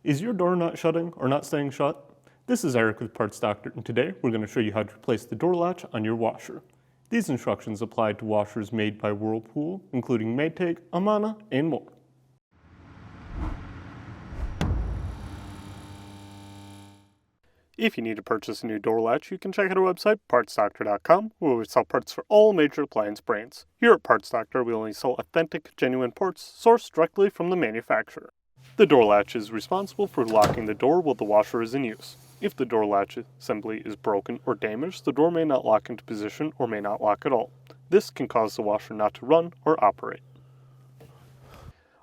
Is your door not shutting or not staying shut? This is Eric with Parts Doctor, and today we're going to show you how to replace the door latch on your washer. These instructions apply to washers made by Whirlpool, including Maytag, Amana, and more. If you need to purchase a new door latch, you can check out our website, partsdoctor.com, where we sell parts for all major appliance brands. Here at Parts Doctor, we only sell authentic, genuine parts sourced directly from the manufacturer. The door latch is responsible for locking the door while the washer is in use. If the door latch assembly is broken or damaged, the door may not lock into position or may not lock at all. This can cause the washer not to run or operate.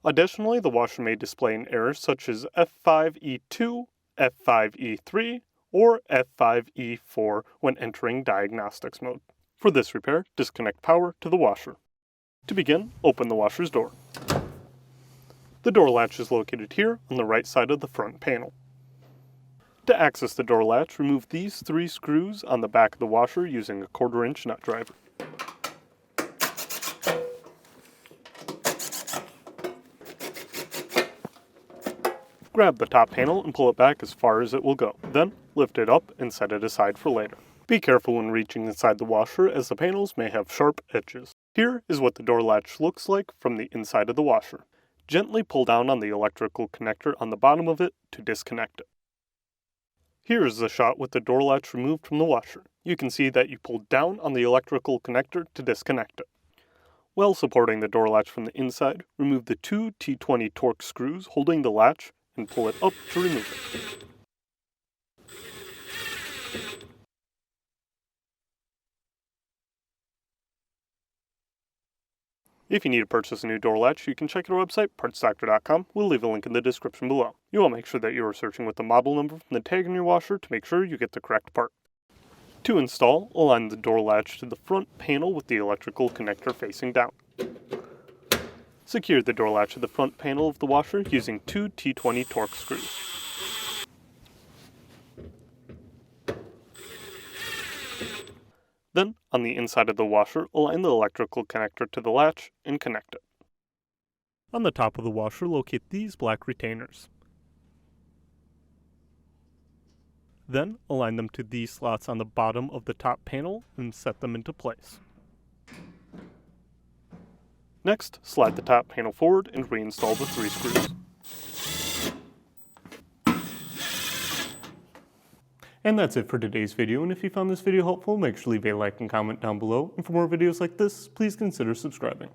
Additionally, the washer may display an error such as F5E2, F5E3, or F5E4 when entering diagnostics mode. For this repair, disconnect power to the washer. To begin, open the washer's door. The door latch is located here on the right side of the front panel. To access the door latch, remove these 3 screws on the back of the washer using a 1/4-inch nut driver. Grab the top panel and pull it back as far as it will go. Then, lift it up and set it aside for later. Be careful when reaching inside the washer, as the panels may have sharp edges. Here is what the door latch looks like from the inside of the washer. Gently pull down on the electrical connector on the bottom of it to disconnect it. Here is the shot with the door latch removed from the washer. You can see that you pulled down on the electrical connector to disconnect it. While supporting the door latch from the inside, remove the 2 T20 Torx screws holding the latch and pull it up to remove it. If you need to purchase a new door latch, you can check out our website, partsdoctor.com. We'll leave a link in the description below. You will make sure that you are searching with the model number from the tag on your washer to make sure you get the correct part. To install, align the door latch to the front panel with the electrical connector facing down. Secure the door latch to the front panel of the washer using 2 T20 Torx screws. Then, on the inside of the washer, align the electrical connector to the latch and connect it. On the top of the washer, locate these black retainers. Then, align them to these slots on the bottom of the top panel and set them into place. Next, slide the top panel forward and reinstall the 3 screws. And that's it for today's video, and if you found this video helpful, make sure to leave a like and comment down below, and for more videos like this, please consider subscribing.